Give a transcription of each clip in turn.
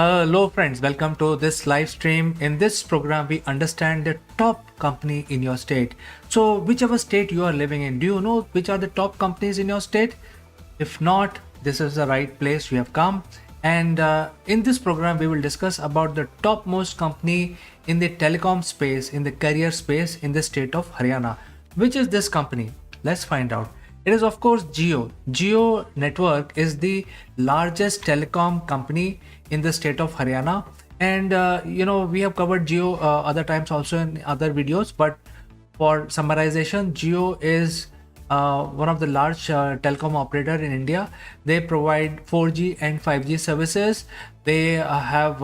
Hello, friends. Welcome to this live stream. In this program, we understand the top company in your state. So, whichever state you are living in, do you know which are the top companies in your state? If not, this is the right place you have come. And in this program, we will discuss about the topmost company in the telecom space, in the carrier space in the state of Haryana. Which is this company? Let's find out. It is, of course, Jio. Jio Network is the largest telecom company in the state of Haryana. And we have covered Jio other times also in other videos, but for summarization, Jio is one of the large telecom operator in India. They provide 4G and 5G services. They have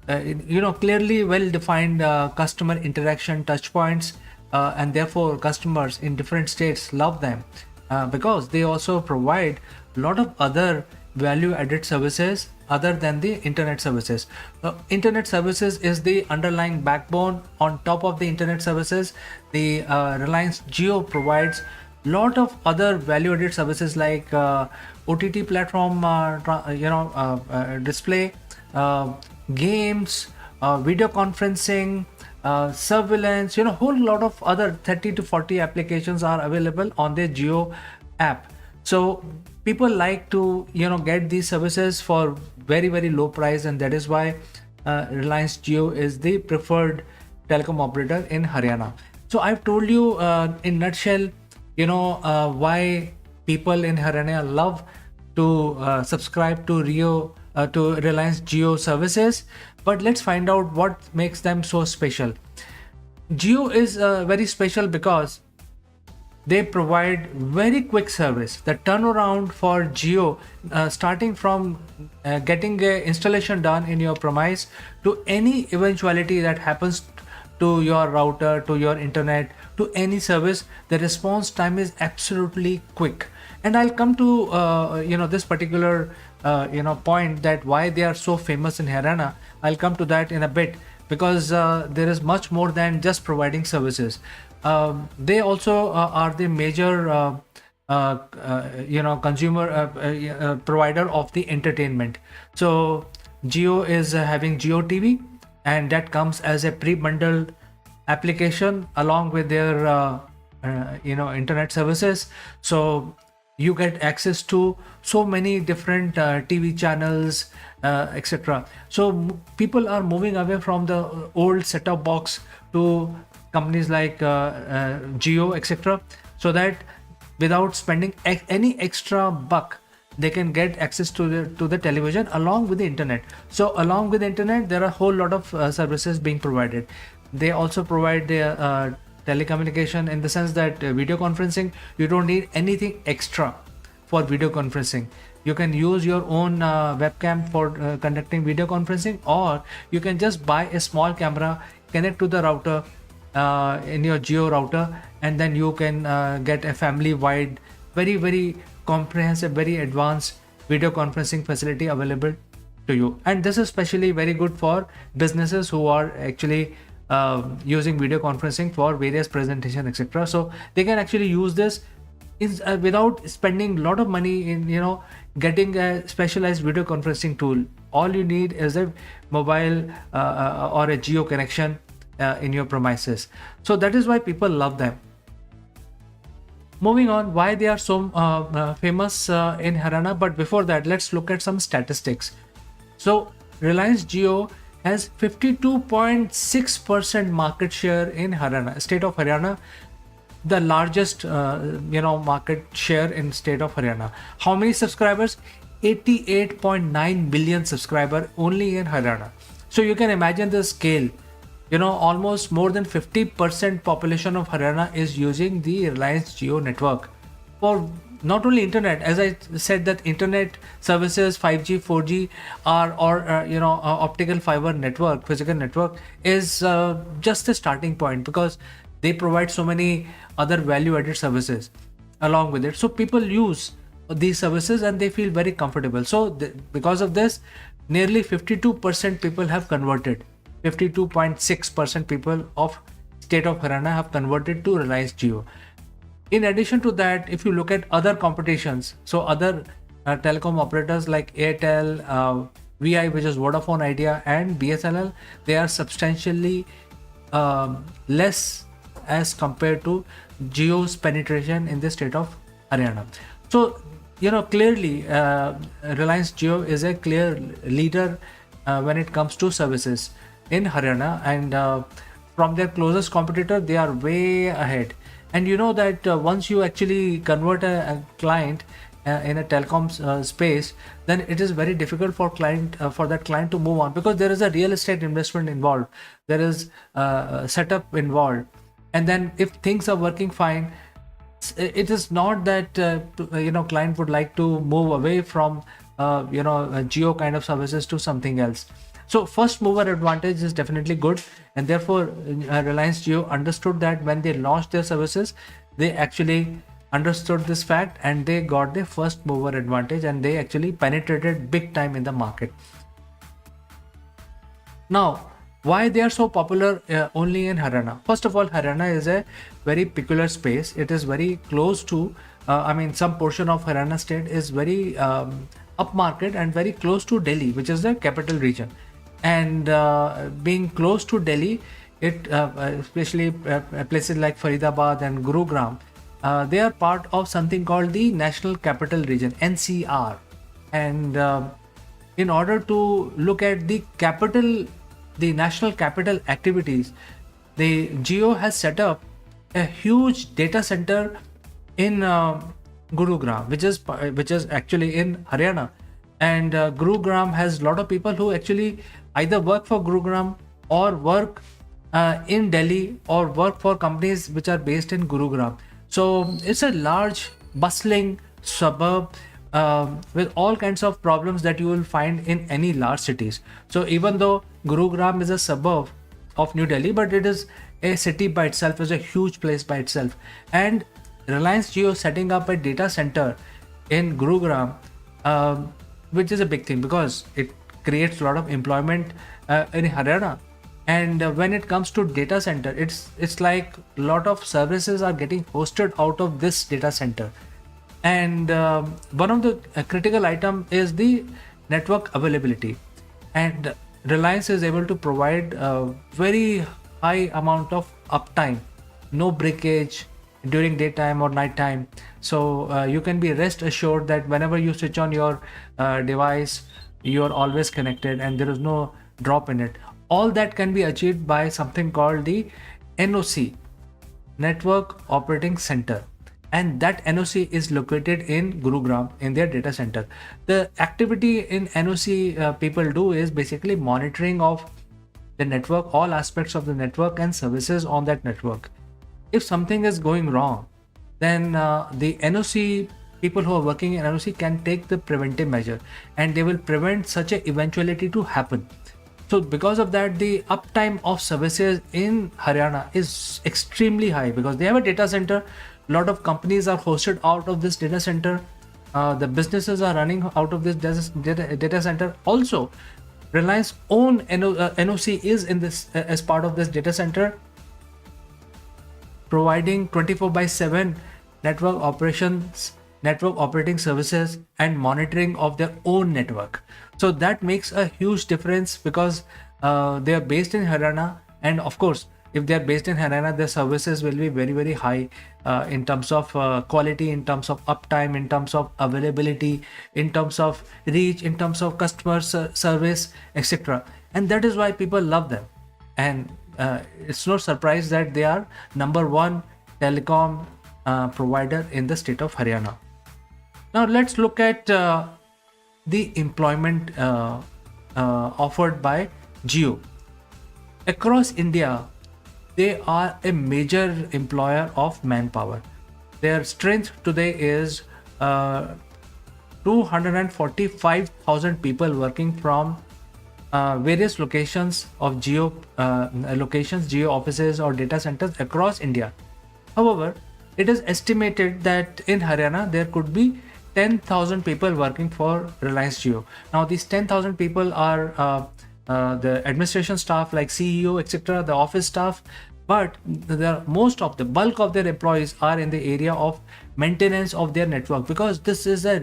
clearly well defined customer interaction touch points, and therefore customers in different states love them because they also provide a lot of other value added services other than the internet services. Internet services is the underlying backbone. On top of the internet services, the Reliance Jio provides lot of other value added services like OTT platform, display, games, video conferencing, surveillance, whole lot of other 30 to 40 applications are available on the Jio app. So people like to get these services for very very low price, and that is why Reliance Jio is the preferred telecom operator in Haryana. So I've told you in nutshell why people in Haryana love to subscribe to Reliance Jio services. But let's find out what makes them so special. Jio is very special because they provide very quick service. The turnaround for Jio, starting from getting a installation done in your premise to any eventuality that happens to your router, to your internet, to any service, the response time is absolutely quick. And I'll come to this particular point, that why they are so famous in Haryana. I'll come to that in a bit, because there is much more than just providing services. They also are the major consumer provider of the entertainment. So Jio is having Jio TV, and that comes as a pre-bundled application along with their internet services. So you get access to so many different TV channels, etc. So people are moving away from the old set-top box to companies like Jio, etc., so that without spending any extra buck, they can get access to the television along with the internet. So along with the internet, there are a whole lot of services being provided. They also provide the telecommunication, in the sense that video conferencing, you don't need anything extra for video conferencing. You can use your own webcam for conducting video conferencing, or you can just buy a small camera, connect to the router in your Jio router, and then you can get a family wide, very very comprehensive, very advanced video conferencing facility available to you. And this is especially very good for businesses who are actually using video conferencing for various presentation, etc. So they can actually use this without spending a lot of money in getting a specialized video conferencing tool. All you need is a mobile or a Jio connection in your premises. So that is why people love them. Moving on, why they are so famous in Haryana. But before that, let's look at some statistics. So Reliance Jio has 52.6% market share in Haryana, state of Haryana, the largest market share in state of Haryana. How many subscribers? 88.9 million subscriber only in Haryana. So you can imagine the scale. Almost more than 50% population of Haryana is using the Reliance Jio network for not only internet, as I said, that internet services, 5G, 4G, optical fiber network, physical network is just the starting point, because they provide so many other value added services along with it. So people use these services and they feel very comfortable. So because of this, nearly 52% people have converted. 52.6% people of state of Haryana have converted to Reliance Jio. In addition to that, if you look at other competitions, so other telecom operators like Airtel, VI, which is Vodafone Idea, and BSNL, they are substantially less as compared to Jio's penetration in the state of Haryana. So, clearly, Reliance Jio is a clear leader when it comes to services in Haryana, and from their closest competitor, they are way ahead. And you know that once you actually convert a client in a telecom space, then it is very difficult for that client to move on, because there is a real estate investment involved, there is setup involved, and then if things are working fine, it is not that client would like to move away from Geo kind of services to something else. So first mover advantage is definitely good, and therefore Reliance Jio understood that when they launched their services, they actually understood this fact and they got the first mover advantage, and they actually penetrated big time in the market. Now, why they are so popular only in Haryana? First of all, Haryana is a very peculiar space. It is very close to, some portion of Haryana state is very upmarket and very close to Delhi, which is the capital region. And being close to Delhi, especially places like Faridabad and Gurugram, they are part of something called the National Capital Region, NCR. And in order to look at the national capital activities, the Jio has set up a huge data center in Gurugram, which is actually in Haryana. And Gurugram has a lot of people who actually either work for Gurugram or work in Delhi or work for companies which are based in Gurugram. So it's a large, bustling suburb with all kinds of problems that you will find in any large cities. So even though Gurugram is a suburb of New Delhi, but it is a city by itself, is a huge place by itself. And Reliance Jio setting up a data center in Gurugram, which is a big thing because it creates a lot of employment in Haryana. And when it comes to data center, it's like a lot of services are getting hosted out of this data center. And one of the critical item is the network availability, and Reliance is able to provide a very high amount of uptime, no breakage during daytime or nighttime. So you can be rest assured that whenever you switch on your device, you are always connected and there is no drop in it. All that can be achieved by something called the NOC, Network Operating Center, and that NOC is located in Gurugram in their data center. The activity in NOC people do is basically monitoring of the network, all aspects of the network and services on that network. If something is going wrong, then the NOC people who are working in NOC can take the preventive measure and they will prevent such an eventuality to happen. So because of that, the uptime of services in Haryana is extremely high because they have a data center. A lot of companies are hosted out of this data center. The businesses are running out of this data center. Also, Reliance own NOC is in this as part of this data center, providing 24/7 network operations, network operating services, and monitoring of their own network. So that makes a huge difference because they are based in Haryana, and of course, if they are based in Haryana, their services will be very, very high in terms of quality, in terms of uptime, in terms of availability, in terms of reach, in terms of customer service, etc. And that is why people love them. And it's no surprise that they are number one telecom provider in the state of Haryana. Now let's look at the employment offered by Jio. Across India, they are a major employer of manpower. Their strength today is 245,000 people working from various locations of Jio offices or data centers across India. However, it is estimated that in Haryana there could be 10,000 people working for Reliance Jio. Now these 10,000 people are the administration staff like CEO, etc., the office staff, but the bulk of their employees are in the area of maintenance of their network, because this is a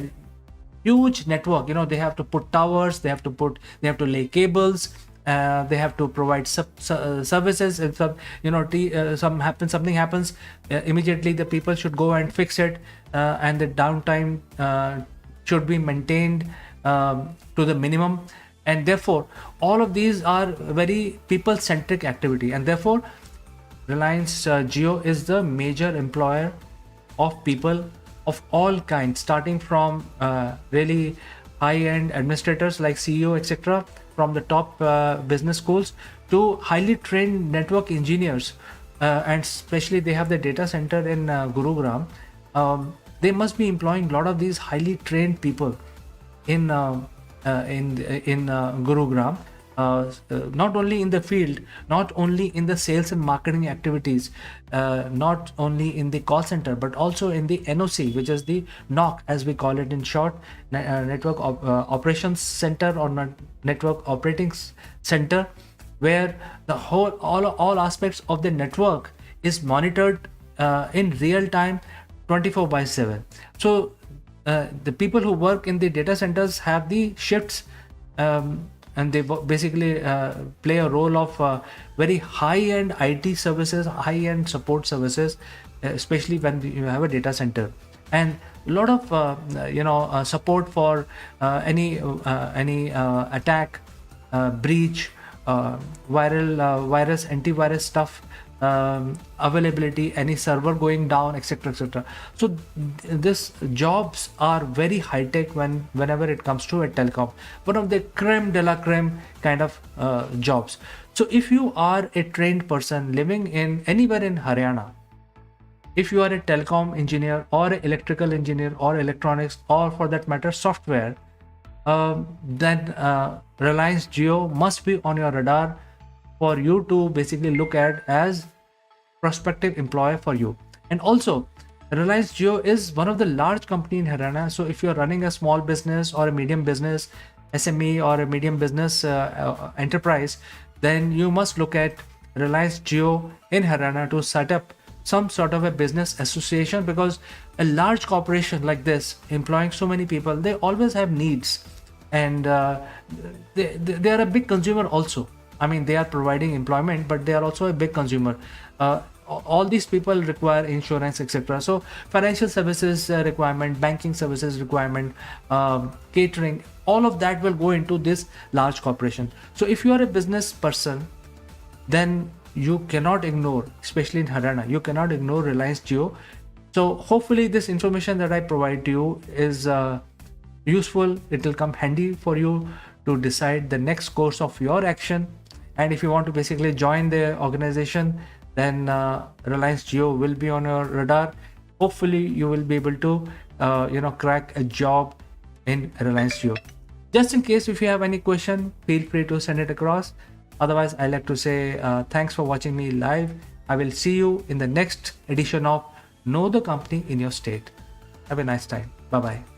huge network. They have to put towers, they have to lay cables, they have to provide services. If something happens, immediately the people should go and fix it, and the downtime should be maintained to the minimum. And therefore all of these are very people centric activity, and therefore Reliance Jio is the major employer of people of all kinds, starting from really high-end administrators like CEO, etc., from the top business schools, to highly trained network engineers, and especially they have the data center in Gurugram. They must be employing a lot of these highly trained people in Gurugram, not only in the field, not only in the sales and marketing activities, not only in the call center, but also in the NOC, which is the NOC, as we call it in short, Network Operations Center, or Network Operating Center, where the whole all aspects of the network is monitored in real time, 24/7. So the people who work in the data centers have the shifts, and they basically play a role of very high-end IT services, high-end support services, especially when you have a data center, and a lot of support for any attack, breach, virus, antivirus stuff, availability, any server going down, etc., etc. So this jobs are very high tech whenever it comes to a telecom, one of the creme de la creme kind of jobs. So if you are a trained person living in anywhere in Haryana, if you are a telecom engineer or an electrical engineer or electronics, or for that matter software, then Reliance Jio must be on your radar for you to basically look at as prospective employer for you. And also Reliance Jio is one of the large company in Haryana. So if you're running a small business or a medium business, SME, or a medium business enterprise, then you must look at Reliance Jio in Haryana to set up some sort of a business association, because a large corporation like this employing so many people, they always have needs, and they are a big consumer also. I mean, they are providing employment, but they are also a big consumer. All these people require insurance, etc. So financial services requirement, banking services requirement, catering, all of that will go into this large corporation. So if you are a business person, then you cannot ignore, especially in Haryana, you cannot ignore Reliance Jio. So hopefully this information that I provide to you is useful. It will come handy for you to decide the next course of your action. And if you want to basically join the organization, then Reliance Jio will be on your radar. Hopefully you will be able to crack a job in Reliance Jio. Just in case, if you have any question, feel free to send it across. Otherwise, I like to say thanks for watching me live. I will see you in the next edition of Know the Company in Your State. Have a nice time. Bye bye.